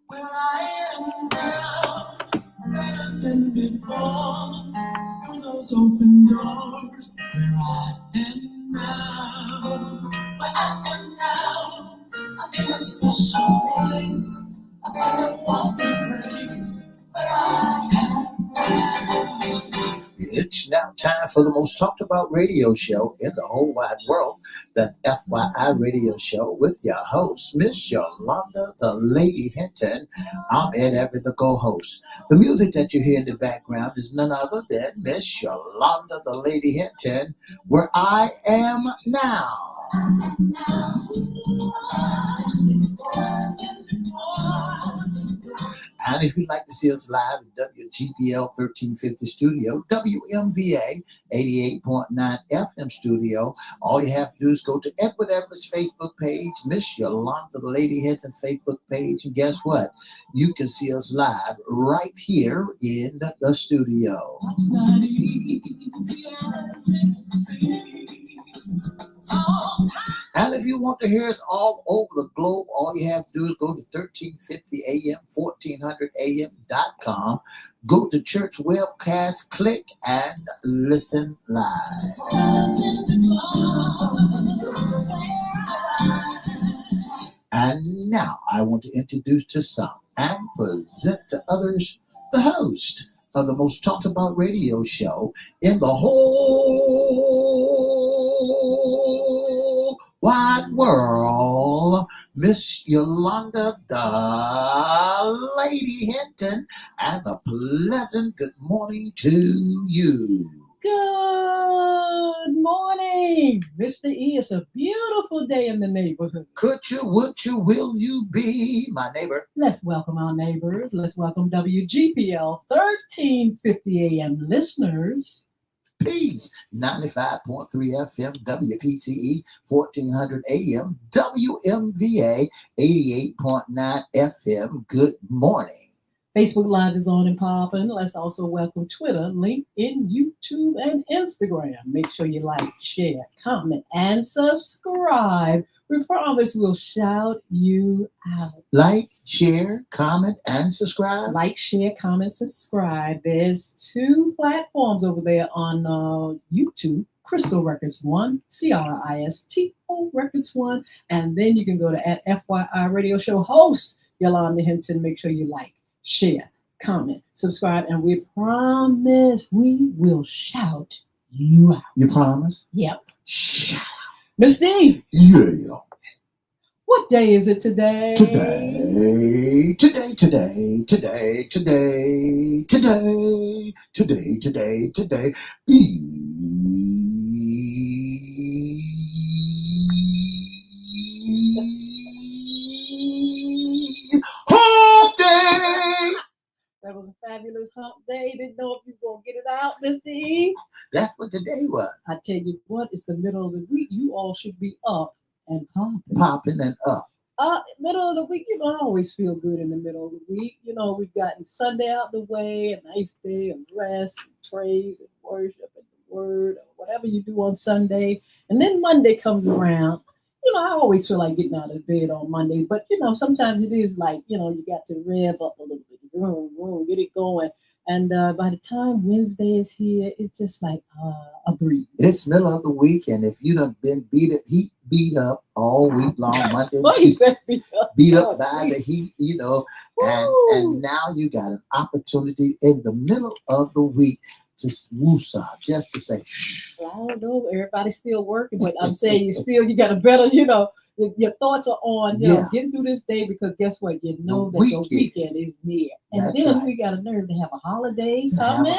Where I am now, better than before. Through those open doors, where I am now. Where I am now, I'm in a special place. I'm in a walking place. Where I am now. It's now time for the most talked about radio show in the whole wide world. That's FYI Radio Show with your host, Miss Yolanda, the Lady Hinton. I'm Ed Everett, the co-host. The music that you hear in the background is none other than Miss Yolanda, the Lady Hinton, Where I Am Now. And if you'd like to see us live at WGPL 1350 Studio, WMVA 88.9 FM Studio, all you have to do is go to Edward Everett's Facebook page, Miss Yolanda, the Lady Hinton Facebook page, and guess what? You can see us live right here in the studio. And if you want to hear us all over the globe, all you have to do is go to 1350 AM, 1400 AM.com. Go to church webcast, click, and listen live. And now I want to introduce to some and present to others the host of the most talked about radio show in the whole wide world, Miss Yolanda, the Lady Hinton, and a pleasant good morning to you. Good morning, Mr. E. It's a beautiful day in the neighborhood. Could you, would you, will you be my neighbor? Let's welcome our neighbors. Let's welcome WGPL 1350 AM listeners. Peace, 95.3 FM, WPCE, 1400 AM, WMVA, 88.9 FM. Good morning. Facebook Live is on and popping. Let's also welcome Twitter, LinkedIn, YouTube, and Instagram. Make sure you like, share, comment, and subscribe. We promise we'll shout you out. Like, share, comment, and subscribe. Like, share, comment, subscribe. There's 2 platforms over there on YouTube. Crystal Records 1, CRISTO Records 1. And then you can go to at FYI Radio Show host, Yolanda Hinton. Make sure you like, share, comment, subscribe, and we promise we will shout you out. You promise? Yep. Shout out. Miss D. Yeah. What day is it today? Today. Hump day. That was a fabulous hump day. Didn't know if you were going to get it out, Mr. E. That's what today was. I tell you what, it's the middle of the week. You all should be up and popping. Popping and up. Middle of the week, I always feel good in the middle of the week. We've gotten Sunday out the way, a nice day of rest, and praise, and worship, and the word, or whatever you do on Sunday. And then Monday comes around. I always feel like getting out of bed on Monday, but sometimes it is like, you got to rev up a little bit, get it going. And by the time Wednesday is here, it's just like a breeze. It's middle of the week, and if you done been beat up all week long, Monday, beat up by the heat, and now you got an opportunity in the middle of the week to woosah, just to say, shh. I don't know, everybody's still working, but I'm saying you got a better, your thoughts are on, getting through this day, because guess what? You know that your weekend is near. And That's then right. we got a nerve to have a holiday coming.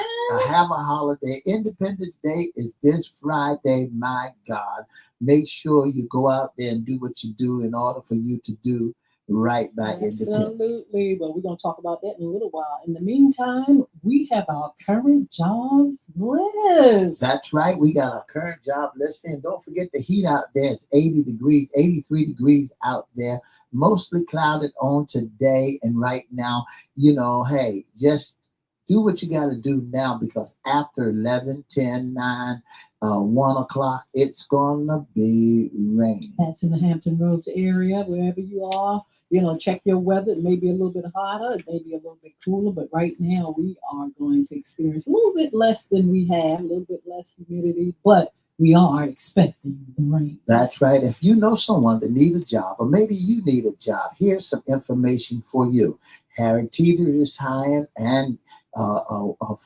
Have a holiday. Independence Day is this Friday. My God, make sure you go out there and do what you do in order for you to do right by independence. Absolutely. Well, we're going to talk about that in a little while. In the meantime, we have our current jobs list. That's right. We got our current job list. And don't forget the heat out there. It's 80 degrees, 83 degrees out there. mostly clouded on today and right now. Hey, just do what you got to do now, because after 11, 10, 9, 1 o'clock, it's going to be raining. That's in the Hampton Roads area, wherever you are. Check your weather. It may be a little bit hotter, it may be a little bit cooler, but right now we are going to experience a little bit less than we have, a little bit less humidity, but we are expecting the rain. That's right. If you know someone that needs a job, or maybe you need a job, here's some information for you. Harry Teeter is hiring, and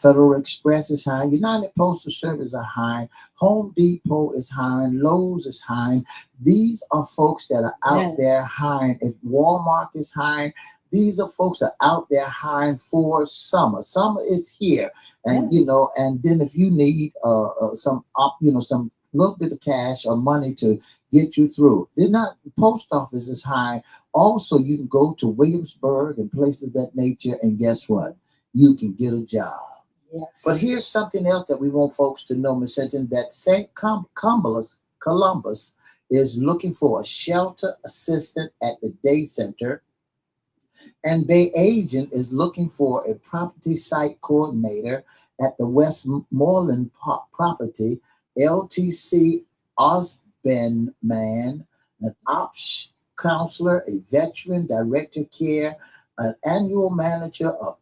Federal Express is hiring. United Postal Service are hiring. Home Depot is hiring. Lowe's is hiring. These are folks that are out there hiring. If Walmart is hiring, these are folks that are out there hiring for summer. Summer is here, and and then if you need some little bit of cash or money to get you through, they're not. The post office is hiring. Also, you can go to Williamsburg and places of that nature, and guess what? You can get a job. Yes. But here's something else that we want folks to know, Ms. Hinton, that St. Columbus is looking for a shelter assistant at the day center, and Bay Agent is looking for a property site coordinator at the Westmoreland property. LTC Osbandman, an ops counselor, a veteran director care, an annual manager of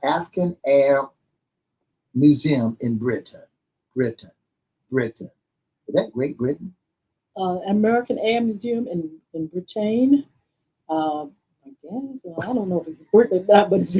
African Air Museum in Britain. Is that Great Britain? American Air Museum in Britain. I guess I don't know if it's Britain or not, but it's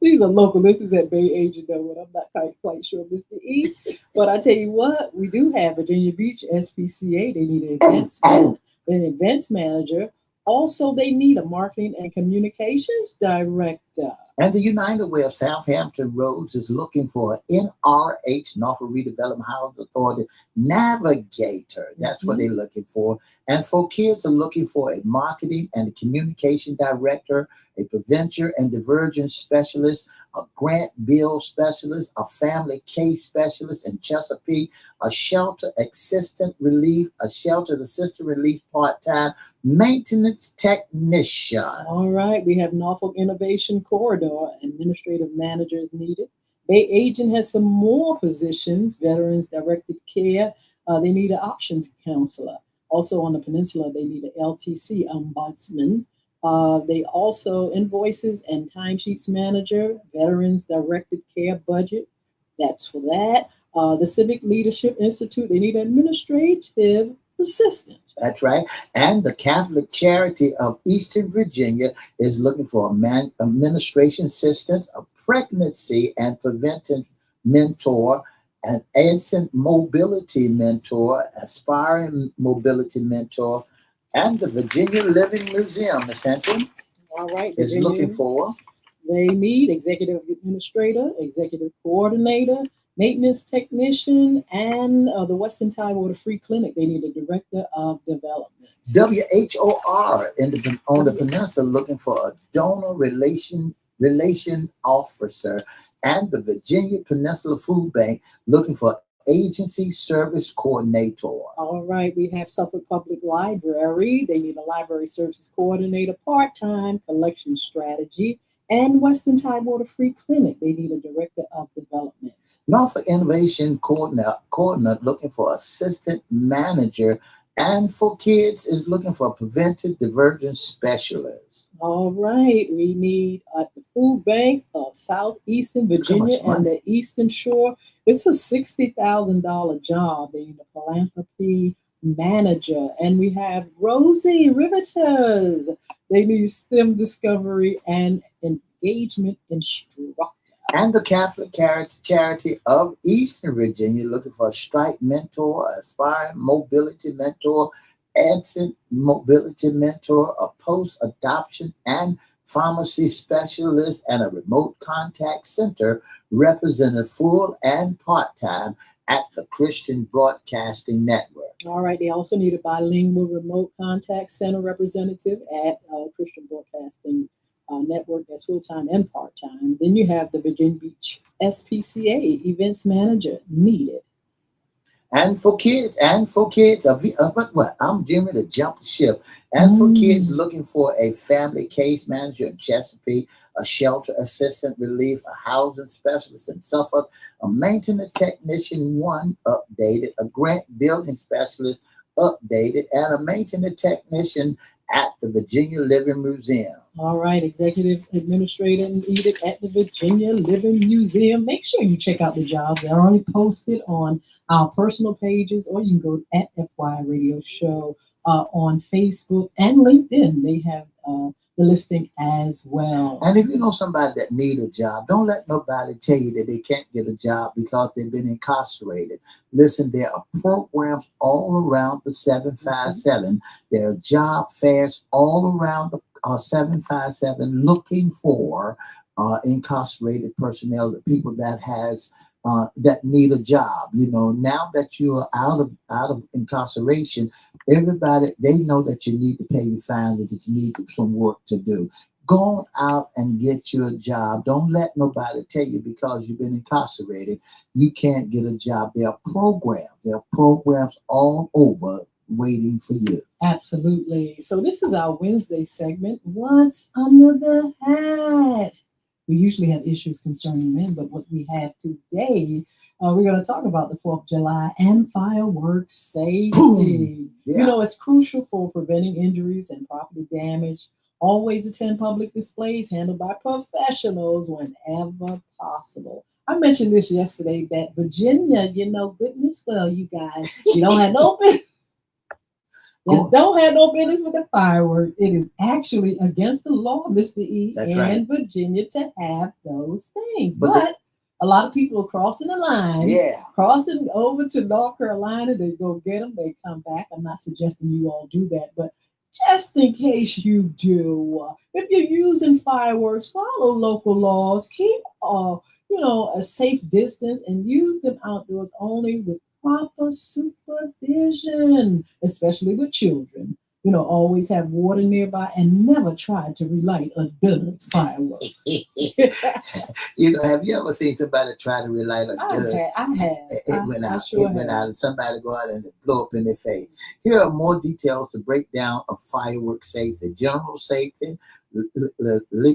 these are local. This is at Bay Agent though, but I'm not quite sure, Mr. E. But I tell you what, we do have Virginia Beach SPCA. They need an events manager. Also, they need a marketing and communications director. And the United Way of Southampton Roads is looking for an NRH, Norfolk Redevelopment Housing Authority navigator. That's what they're looking for. And for kids are looking for a marketing and a communication director, a prevention and divergence specialist, a grant bill specialist, a family case specialist in Chesapeake, a shelter assistant relief part-time maintenance technician. All right, we have Norfolk Innovation Corridor administrative managers needed. Bay Agent has some more positions, veterans directed care. They need an options counselor. Also on the peninsula, they need an LTC ombudsman. They also invoices and timesheets manager, veterans directed care budget. That's for that. The Civic Leadership Institute, they need an administrative assistant. That's right. And the Catholic Charity of Eastern Virginia is looking for a administration assistant, a pregnancy and preventive mentor, an infant mobility mentor, aspiring mobility mentor, and the Virginia Living Museum, Ms. Hinton, all right, is looking for. They need executive administrator, executive coordinator, maintenance technician, and the Western Tidewater Free Clinic. They need a director of development. WHOR on the peninsula looking for a donor relation officer, and the Virginia Peninsula Food Bank looking for agency service coordinator. All right, we have Suffolk Public Library. They need a library services coordinator, part-time collection strategy, and Western Tidewater Free Clinic. They need a director of development. Norfolk Innovation Coordinator looking for assistant manager, and for kids is looking for a preventive divergence specialist. All right, we need at the Food Bank of Southeastern Virginia and the Eastern Shore. It's a $60,000 job. They need a philanthropy manager. And we have Rosie Riveters. They need STEM discovery and engagement instructor. And the Catholic Charity of Eastern Virginia looking for a strike mentor, aspiring mobility mentor, exit mobility mentor, a post-adoption and pharmacy specialist, and a remote contact center represented full and part-time at the Christian Broadcasting Network. All right, they also need a bilingual remote contact center representative at Christian Broadcasting Network. That's full-time and part-time. Then you have the Virginia Beach SPCA events manager needed. And for kids, but what? I'm Jimmy to jump ship. And for kids Mm. looking for a family case manager in Chesapeake, a shelter assistant relief, a housing specialist in Suffolk, a maintenance technician one updated, a grant building specialist updated, and a maintenance technician at the Virginia Living Museum. All right, Executive Administrator and Edict at the Virginia Living Museum. Make sure you check out the jobs. They're already posted on our personal pages, or you can go at FY Radio Show on Facebook and LinkedIn. They have the listing as well. And if you know somebody that need a job, don't let nobody tell you that they can't get a job because they've been incarcerated. Listen, there are programs all around the Mhm. 757. There are job fairs all around the 757 looking for incarcerated personnel, the people that has that need a job. You know, now that you're out of incarceration, everybody they know that you need to pay your fines and that you need some work to do. Go out and get your job. Don't let nobody tell you because you've been incarcerated you can't get a job. There are programs. There are programs all over waiting for you. Absolutely. So this is our Wednesday segment. What's under the hat? We usually have issues concerning men, but what we have today, we're going to talk about the 4th of July and fireworks Boom! safety. You Yeah, know, it's crucial for preventing injuries and property damage. Always attend public displays handled by professionals whenever possible. I mentioned this yesterday that Virginia, you know, goodness well, you guys, you don't have no you go. don't have no business with the fireworks. It is actually against the law, Mr. E, That's right. in Virginia to have those things. But the, But a lot of people are crossing the line, yeah, crossing over to North Carolina. They go get them, they come back. I'm not suggesting you all do that, but just in case you do, if you're using fireworks, follow local laws. Keep, a safe distance and use them outdoors only with proper supervision, especially with children. You know, always have water nearby and never try to relight a dud firework. have you ever seen somebody try to relight a dud? I have, It went I out. sure It went out, have. and somebody go out and it blow up in their face. Here are more details to break down of fireworks safety, general safety,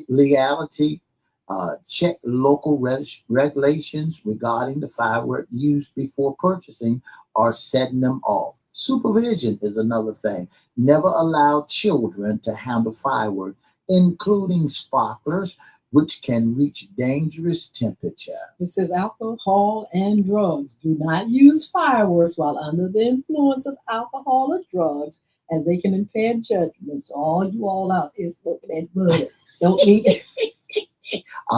legality. Check local regulations regarding the firework used before purchasing or setting them off. Supervision is another thing. Never allow children to handle fireworks, including sparklers, which can reach dangerous temperature. It says alcohol and drugs. Do not use fireworks while under the influence of alcohol or drugs, as they can impair judgment. So all you all out is smoking that bud. Don't need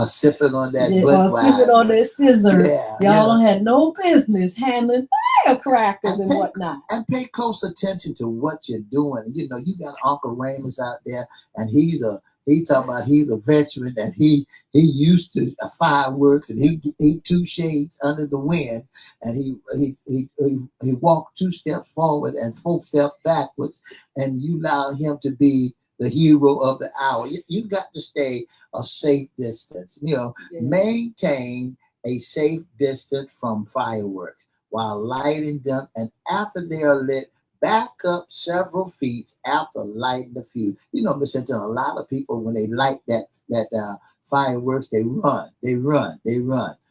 Sipping on that or sipping on Budweiser. that scissor. Yeah, Y'all don't have no business handling firecrackers and and pay whatnot. and pay close attention to what you're doing. You got Uncle Ramus out there, and he talking about he's a veteran and he used to fireworks and he two shades under the wind and he walked two steps forward and four steps backwards, and you allow him to be the hero of the hour. You got to stay a safe distance. Yeah. Maintain a safe distance from fireworks while lighting them, and after they are lit, back up several feet after lighting the fuse. Miss Hinton, a lot of people when they light that fireworks, they run.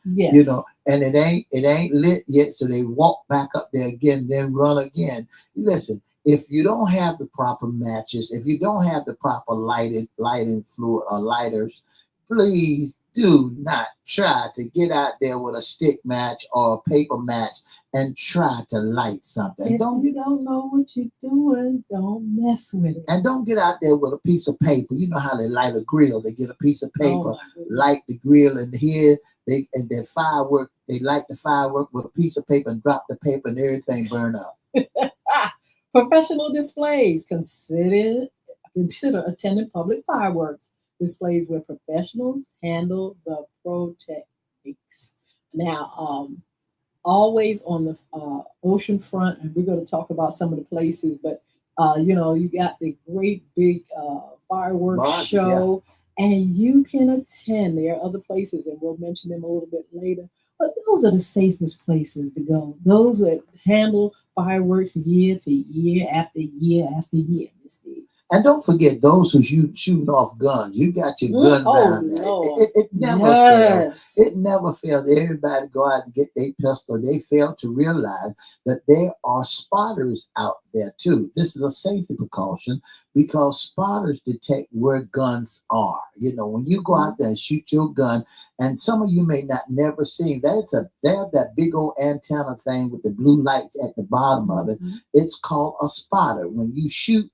Yes. And it ain't lit yet, so they walk back up there again, then run again. Listen, if you don't have the proper matches, if you don't have the proper lighting fluid or lighters, please do not try to get out there with a stick match or a paper match and try to light something. If you don't know what you're doing, don't mess with it. And don't get out there with a piece of paper. You know how they light a grill. They get a piece of Oh paper, my goodness. light the grill, and here their firework. They light the firework with a piece of paper and drop the paper, and everything burn up. Professional displays. Consider attending public fireworks displays where professionals handle the projects. Now, always on the ocean front, and we're going to talk about some of the places, but you got the great big fireworks Barges, yeah. show, and you can attend. There are other places, and we'll mention them a little bit later. But those are the safest places to go. Those that handle fireworks year to year after year after year, Miss D. And don't forget those who shooting off guns. You got your gun Oh down there. Lord. It never fails. Yes. It never fails. Everybody go out and get their pistol. They fail to realize that there are spotters out there too. This is a safety precaution because spotters detect where guns are. You know, when you go out there and shoot your gun, and some of you may not never see, they have that big old antenna thing with the blue lights at the bottom of it. It's called a spotter. When you shoot,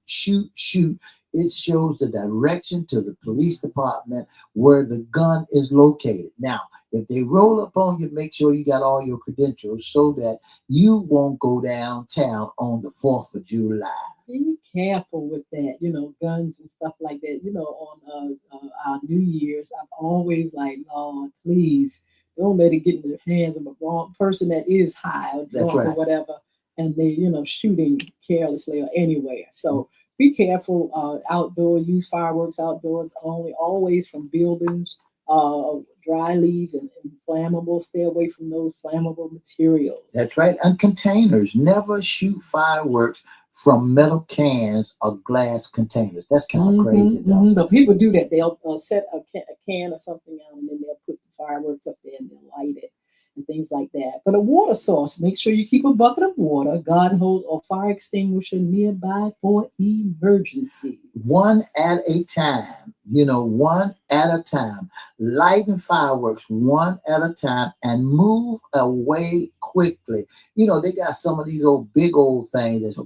it shows the direction to the police department where the gun is located. Now, if they roll up on you, make sure you got all your credentials so that you won't go downtown on the 4th of July. Be careful with that, guns and stuff like that. On our New Year's, I'm always like, Lord, please don't let it get in the hands of a wrong person that is high or That's drunk or right. whatever, and they, shooting carelessly or anywhere. So be careful. Outdoor, use fireworks outdoors only. Always from buildings, dry leaves and flammable. Stay away from those flammable materials. That's right. And containers. Never shoot fireworks from metal cans or glass containers. That's kind of crazy, though. But people do that. They'll set a can or something out, and then they'll put the fireworks up there and they'll light it and things like that. But a water source, make sure you keep a bucket of water, garden hose, or fire extinguisher nearby for emergencies. One at a time. One at a time. Lighting fireworks one at a time and move away quickly. They got some of these big old things that's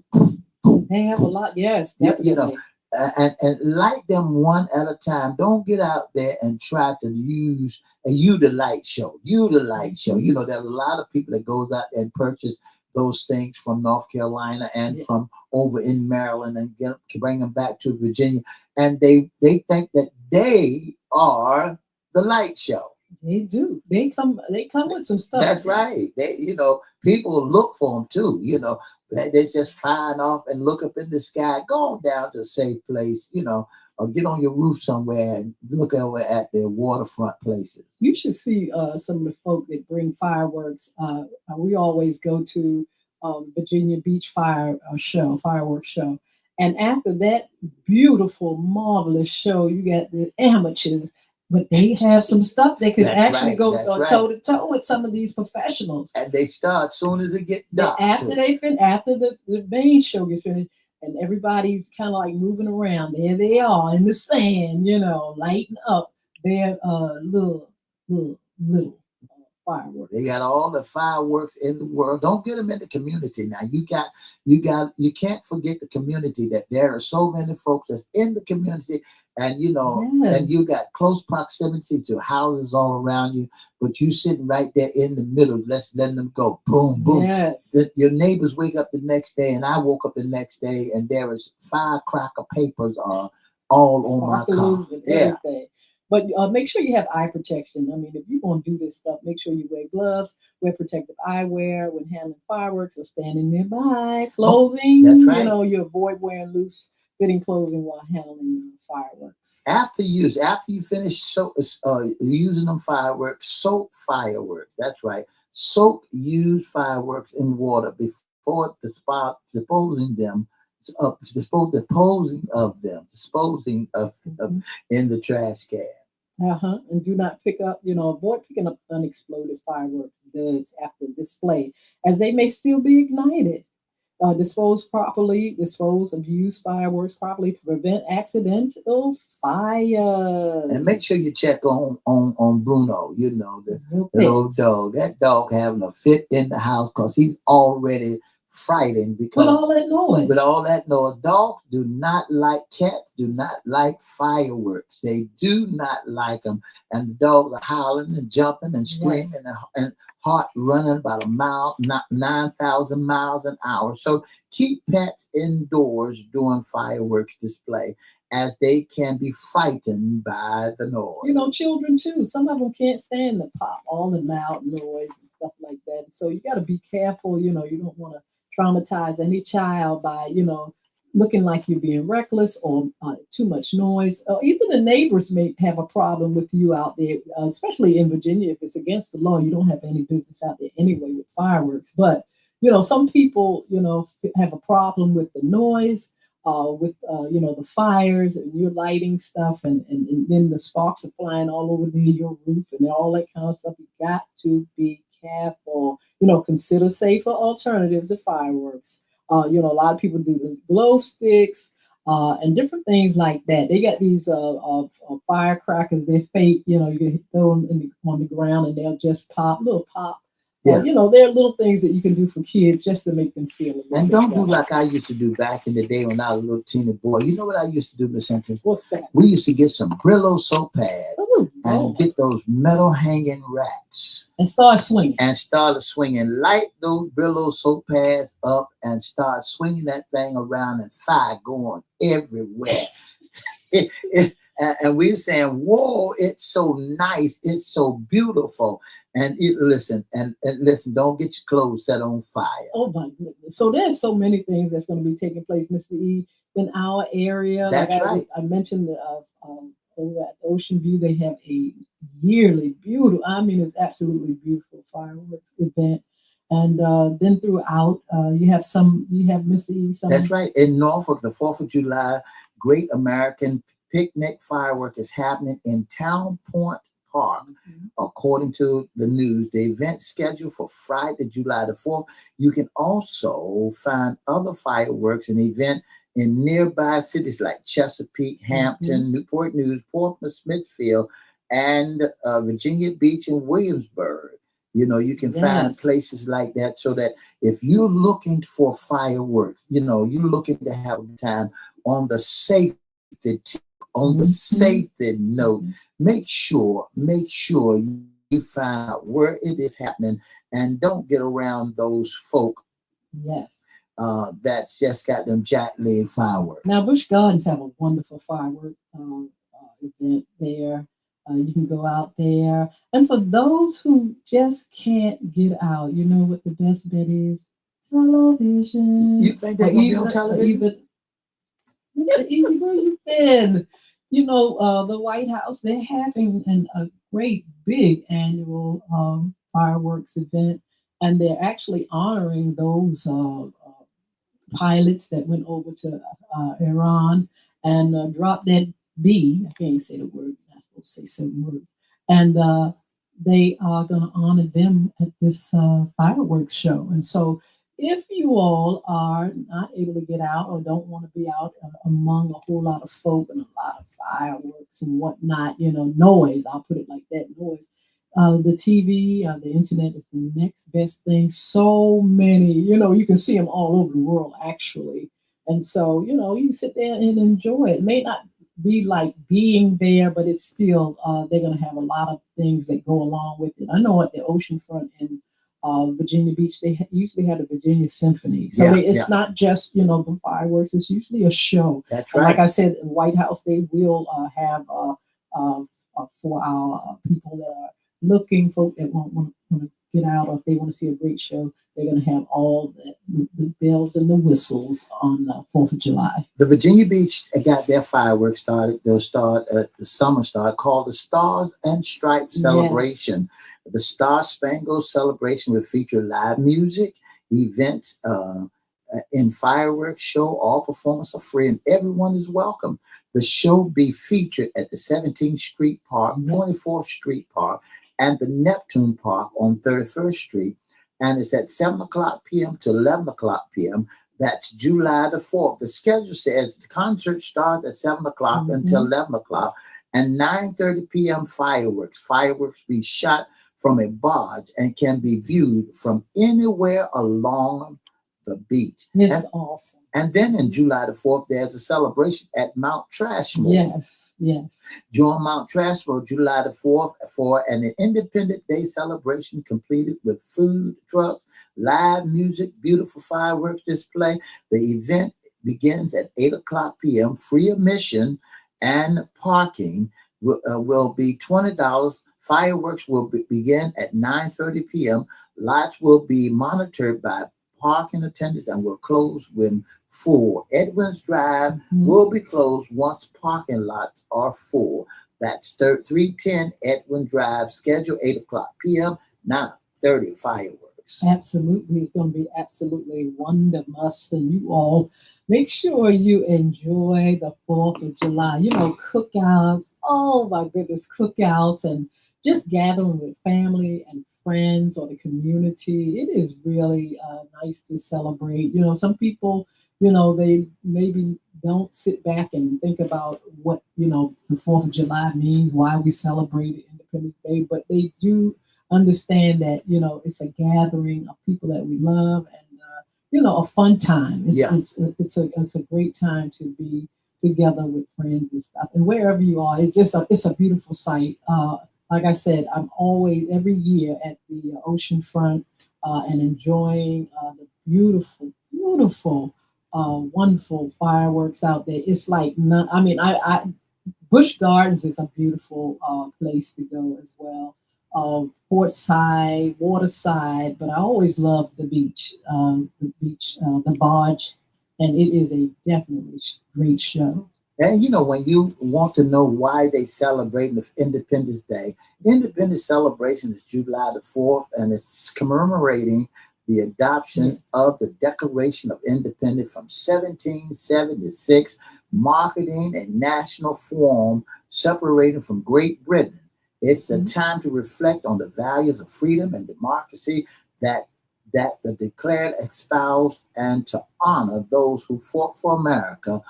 They have a lot, yes, yeah, definitely. and light them one at a time. Don't get out there and try to use you the light show. You the light show. There's a lot of people that goes out there and purchase those things from North Carolina and from over in Maryland and bring them back to Virginia, and they think that they are the light show. They do. They come with some stuff. That's right. People look for them too. They just flying off and look up in the sky. Go on down to a safe place, or get on your roof somewhere and look over at the waterfront places. You should see some of the folk that bring fireworks. We always go to Virginia Beach fireworks show. And after that beautiful, marvelous show, you got the amateurs, but they have some stuff they could actually go toe to toe with some of these professionals. And they start soon as it gets dark. After the main show gets finished, and everybody's kind of like moving around. There they are in the sand, lighting up their little fireworks. They got all the fireworks in the world. Don't get them in the community. Now you can't forget the community, that there are so many folks that's in the community, and and you got close proximity to houses all around you, but you sitting right there in the middle, letting them go boom, boom. Yes. Your neighbors wake up the next day, and I woke up the next day, and there was firecracker papers all on my car. Yeah. But make sure you have eye protection. I mean, if you're going to do this stuff, make sure you wear gloves, wear protective eyewear when handling fireworks or standing nearby. Clothing, that's right. You avoid wearing loose fitting clothing while handling fireworks. After you finish using them fireworks, soak fireworks. That's right. Soak used fireworks in water before disposing of them in the trash can. And do not avoid picking up unexploded fireworks goods after display, as they may still be ignited. Dispose of used fireworks properly to prevent accidental fires. And make sure you check on Bruno, the little dog. That dog having a fit in the house because he's already frightened because with all that noise. Dogs do not like, cats do not like fireworks. They do not like them. And the dogs are howling and jumping and screaming and heart running about 9,000 miles an hour. So keep pets indoors during fireworks display, as they can be frightened by the noise. Children too. Some of them can't stand the pop, all the loud noise and stuff like that. So you got to be careful. You don't want to traumatize any child by, looking like you're being reckless or too much noise. Even the neighbors may have a problem with you out there, especially in Virginia. If it's against the law, you don't have any business out there anyway with fireworks. But, some people, have a problem with the noise, with, the fires and you're lighting stuff and then the sparks are flying all over your roof and all that kind of stuff. You got to be careful, consider safer alternatives to fireworks. A lot of people do this glow sticks and different things like that. They got these firecrackers. They're fake. You can throw them on the ground and they'll just pop, little pop. Yeah. There are little things that you can do for kids just to make them feel a little And bit don't better. do like I used to do back in the day when I was a little teeny boy. You know what I used to do, Miss Hinton? What's that? We used to get some Brillo soap pads Oh, and get those metal hanging racks and start swinging. and started swinging. Light those Brillo soap pads up and start swinging that thing around and fire going everywhere. And we were saying, whoa, it's so nice. It's so beautiful. And listen, don't get your clothes set on fire. Oh my goodness. So there's so many things that's going to be taking place, Mr. E, in our area. That's right. I mentioned the over at Ocean View, they have a yearly beautiful, I mean, it's absolutely beautiful fireworks event. And then throughout, you have Mr. E. That's right. In Norfolk, the 4th of July, Great American Picnic Firework is happening in Town Point Park. Mm-hmm. According to the news, the event scheduled for Friday, July the 4th. You can also find other fireworks and event in nearby cities like Chesapeake, Hampton, Mm-hmm. Newport News, Portsmouth, Smithfield, and Virginia Beach and Williamsburg. You can find places like that so that if you're looking for fireworks, you're looking to have a good time on the safety tip, on the safety note, make sure you find out where it is happening and don't get around those folk that just got them jack-leg fireworks. Now, Busch Gardens have a wonderful firework event there. You can go out there. And for those who just can't get out, you know what the best bet is? Television. You think they're going to be on television? Where you been? The White House, they're having a great big annual fireworks event, and they're actually honoring those pilots that went over to Iran and dropped that B. I can't say the word. I'm not supposed to say certain words. And they are going to honor them at this fireworks show. And so if you all are not able to get out or don't want to be out among a whole lot of folk and a lot of fireworks and whatnot, noise, I'll put it like that, noise. The TV, the internet is the next best thing. So many, you can see them all over the world, actually. And so, you can sit there and enjoy it. It may not be like being there, but it's still, they're going to have a lot of things that go along with it. I know at the oceanfront in Virginia Beach, they usually have the Virginia Symphony. So it's not just, the fireworks, it's usually a show. That's right. Like I said, in White House, they will have for our people that are looking, folk that want to get out, or if they want to see a great show, they're going to have all the bells and the whistles on the 4th of July. The Virginia Beach got their fireworks started. They'll start the summer start called the Stars and Stripes Celebration. The Star Spangled Celebration will feature live music, events, in fireworks show. All performances are free and everyone is welcome. The show be featured at the 17th Street Park, 24th Street Park, and the Neptune Park on 31st Street. And it's at 7 o'clock p.m. to 11 o'clock p.m. That's July the 4th. The schedule says the concert starts at 7 o'clock until 11 o'clock, and 9:30 p.m. fireworks. Fireworks be shot from a barge and can be viewed from anywhere along the beach. It's awesome. And then in July the 4th, there's a celebration at Mount Trashmore. Yes. Join Mount Trashmore July the 4th for an Independent Day celebration completed with food trucks, live music, beautiful fireworks display. The event begins at 8 o'clock p.m. Free admission and parking will be $20. Fireworks will begin at 9:30 p.m. Lights will be monitored by parking attendants and will close when full. Edwards Drive will be closed once parking lots are full. That's 310 Edwin Drive, schedule 8 o'clock p.m., 9:30 fireworks. Absolutely. It's going to be absolutely wonderful. And you all make sure you enjoy the 4th of July. You know, cookouts. Oh my goodness, cookouts and just gathering with family and friends or the community. It is really nice to celebrate. You know, some people, you know, they maybe don't sit back and think about what, you know, the 4th of July means, why we celebrate Independence Day, but they do understand that, you know, it's a gathering of people that we love and, you know, a fun time. Yeah. It's a great time to be together with friends and stuff. And wherever you are, it's a beautiful sight. Like I said, I'm always every year at the ocean front and enjoying the beautiful, wonderful fireworks out there. It's like none. I mean, I Busch Gardens is a beautiful place to go as well. Portside, waterside, but I always love the barge, and it is a definitely great show. And you know, when you want to know why they celebrate Independence Day, Independence celebration is July the 4th, and it's commemorating the adoption of the Declaration of Independence from 1776, marketing a national form separated from Great Britain. It's the time to reflect on the values of freedom and democracy that the declared espoused, and to honor those who fought for America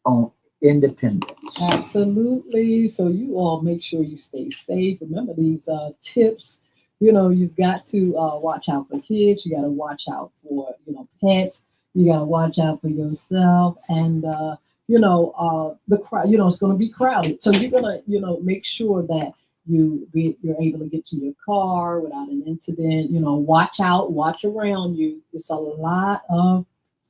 on independence. Absolutely. So you all make sure you stay safe. Remember these tips. You know, you've got to watch out for kids. You got to watch out for, you know, pets. You got to watch out for yourself. And, the crowd, you know, it's going to be crowded. So you're going to, you know, make sure that you're able to get to your car without an incident. You know, watch out, watch around you. It's a lot of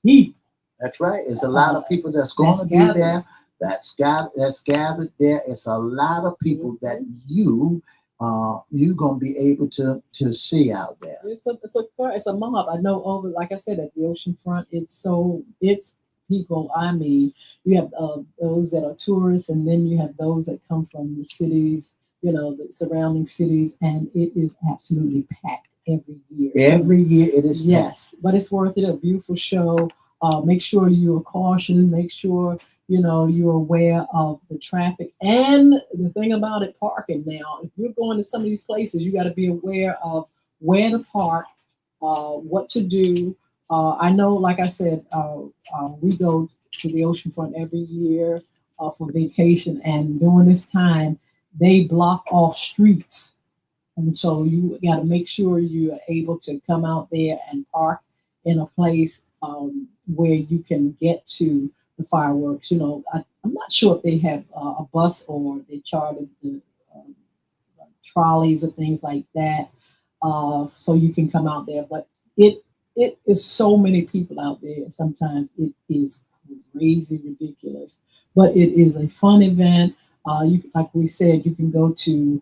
people. That's right. It's a lot of people that's going to be there. That's gathered there. It's a lot of people that you're gonna be able to see out there. It's a mob. I know over, like I said, at the ocean front, it's people. I mean, you have those that are tourists, and then you have those that come from the cities, you know, the surrounding cities, and it is absolutely packed every year. Every year it is packed. Yes, but it's worth it. A beautiful show. Make sure you're cautious. Make sure, you know, you're aware of the traffic. And the thing about it, parking now. If you're going to some of these places, you got to be aware of where to park, what to do. I know, like I said, we go to the oceanfront every year for vacation, and during this time, they block off streets. And so you got to make sure you're able to come out there and park in a place where you can get to the fireworks. You know, I'm not sure if they have a bus or they charter the trolleys or things like that, so you can come out there. But it is so many people out there. Sometimes it is crazy, ridiculous, but it is a fun event. Like we said, you can go to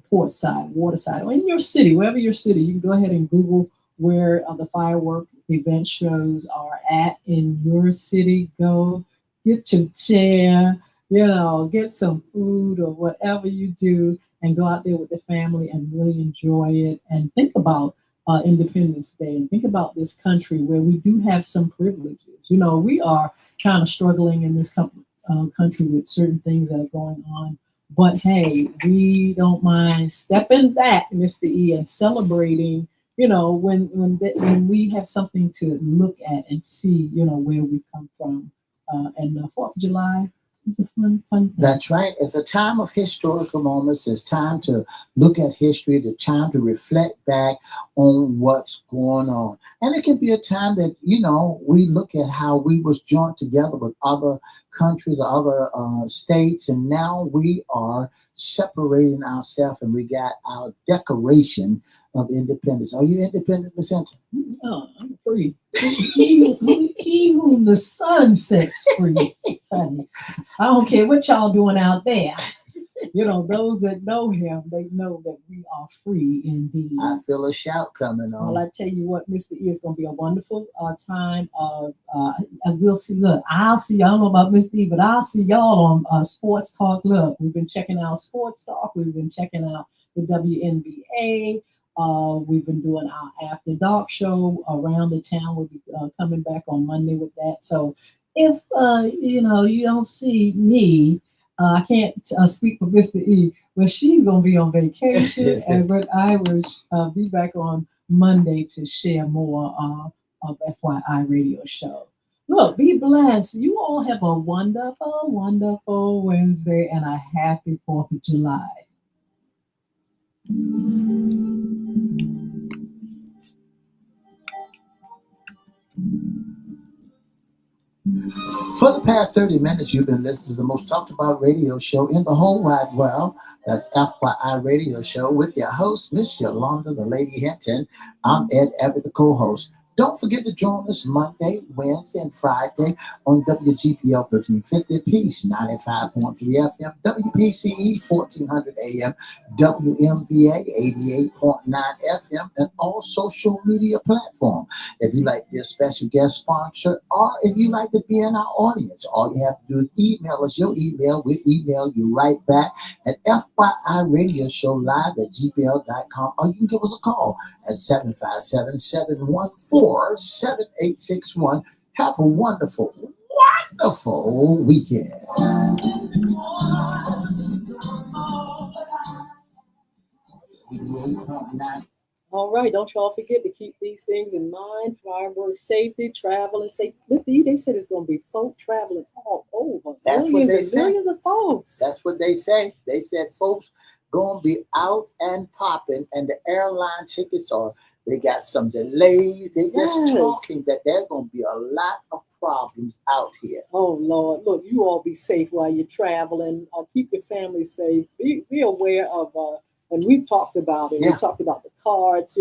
Portside, Waterside, or in your city, wherever your city. You can go ahead and Google where the firework event shows are at in your city. Go get your chair, you know, get some food or whatever you do, and go out there with the family and really enjoy it. And think about Independence Day, and think about this country where we do have some privileges. You know, we are kind of struggling in this country with certain things that are going on. But hey, we don't mind stepping back, Mr. E, and celebrating. You know, when we have something to look at and see, you know, where we come from. And the 4th of July is a fun thing. That's right. It's a time of historical moments. It's time to look at history, the time to reflect back on what's going on. And it can be a time that, you know, we look at how we was joined together with other countries, other states, and now we are separating ourselves, and we got our Declaration of Independence. Are you independent, Miss Hinton? Oh, I'm free. He whom the sun sets free. Honey. I don't care what y'all doing out there. You know, those that know him, they know that we are free indeed. I feel a shout coming Well, on. I tell you what, Mr. E, is going to be a wonderful time. We'll see. Look, I'll see. I don't know about Mr. E, but I'll see y'all on Sports Talk. Look, we've been checking out Sports Talk. We've been checking out the WNBA. We've been doing our After Dark show around the town. We'll be coming back on Monday with that. So if you don't see me, I can't speak for Mr. E, but she's gonna be on vacation, and but I will be back on Monday to share more of FYI radio show. Look, be blessed. You all have a wonderful, wonderful Wednesday and a happy 4th of July. For the past 30 minutes, you've been listening to the most talked about radio show in the whole wide world. That's FYI Radio Show with your host, Miss Yolanda, the Lady Hinton. I'm Ed Everett, the co-host. Don't forget to join us Monday, Wednesday, and Friday on WGPL 1350 Peace 95.3 FM, WPCE 1400 AM, WMVA 88.9 FM, and all social media platforms. If you'd like to be a special guest sponsor, or if you'd like to be in our audience, all you have to do is email us your email. We'll email you right back at FYIRadiosHowLive@gmail.com, or you can give us a call at 757-714-7861. Have a wonderful, wonderful weekend. All right, don't y'all forget to keep these things in mind. Firework safety, travel and safety. Mr. E, they said it's going to be folk traveling all over. That's what Millions they and say. millions of folks. That's what they say. They said folks going to be out and popping, and the airline tickets are, they got some delays. They just talking that there's going to be a lot of problems out here. Oh, Lord. Look, you all be safe while you're traveling. Keep your family safe. Be aware of, and we've talked about it. Yeah. We talked about the cards,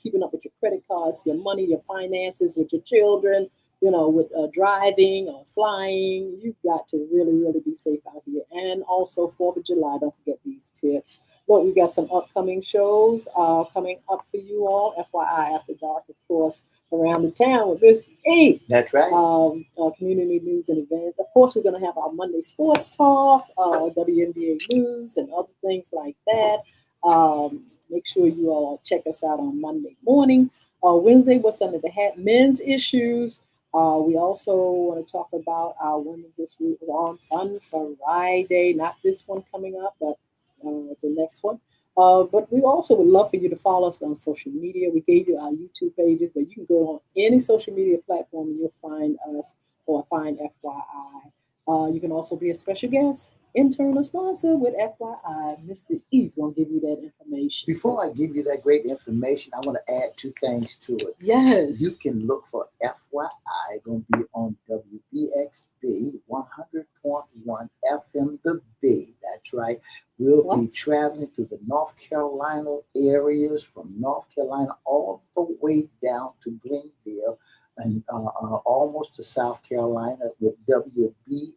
keeping up with your credit cards, your money, your finances with your children, with driving or flying. You've got to really, really be safe out here. And also 4th of July, don't forget these tips. Look, we got some upcoming shows coming up for you all. FYI After Dark, of course, around the town with Miss E. That's right. Community news and events. Of course, we're going to have our Monday sports talk, WNBA news, and other things like that. Make sure you all check us out on Monday morning. Wednesday, what's under the hat? Men's issues. We also want to talk about our women's issues on Fun Friday. Not this one coming up, but the next one. But we also would love for you to follow us on social media. We gave you our YouTube pages, but you can go on any social media platform and you'll find us or find FYI. You can also be a special guest, intern, or sponsor with FYI. Mr. E's going to give you that information. Before I give you that great information, I want to add 2 things to it. Yes. You can look for FYI, going to be on WBXB 100.1 FM The B. That's right. We'll be traveling through the North Carolina areas, from North Carolina all the way down to Greenville and almost to South Carolina with WBXB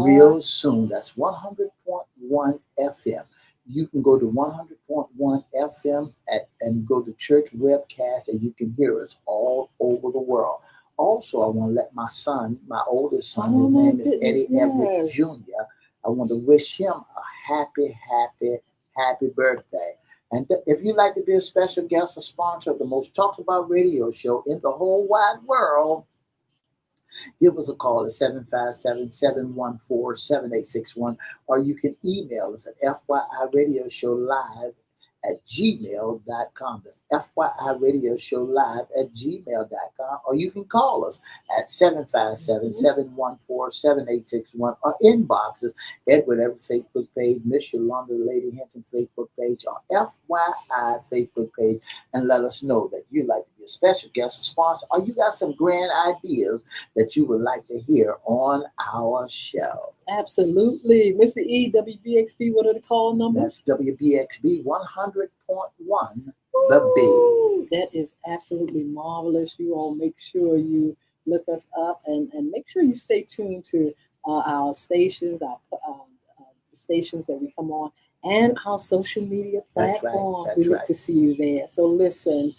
real soon. That's 100.1 FM. You can go to 100.1 FM and go to church webcast, and you can hear us all over the world. Also, I want to let my son, my oldest son, his name is Eddie Everett Jr., I want to wish him a happy, happy, happy birthday. And if you'd like to be a special guest or sponsor of the most talked about radio show in the whole wide world, give us a call at 757-714-7861, or you can email us at FYIRadioShowLive@gmail.com. That's FYIRadioShowLive@gmail.com, or you can call us at 757-714-7861, or inbox us, Edward Everett Facebook page, Miss Yolanda Lady Hinton Facebook page, or FYI Facebook page, and let us know that you'd like to be a special guest or sponsor, or you got some grand ideas that you would like to hear on our show. Absolutely. Mr. E, WBXB, what are the call numbers? That's WBXB 100.1 The B. That is absolutely marvelous. You all make sure you look us up and make sure you stay tuned to our stations, our stations that we come on, and our social media That's right. platforms. That's We look right. to see you there. So listen,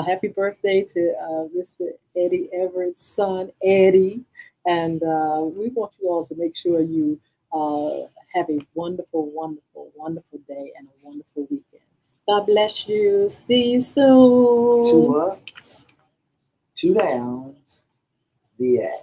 happy birthday to Mr. Eddie Everett's son, Eddie. And we want you all to make sure you have a wonderful, wonderful, wonderful day and a wonderful weekend. God bless you. See you soon. 2 ups, 2 downs, VA.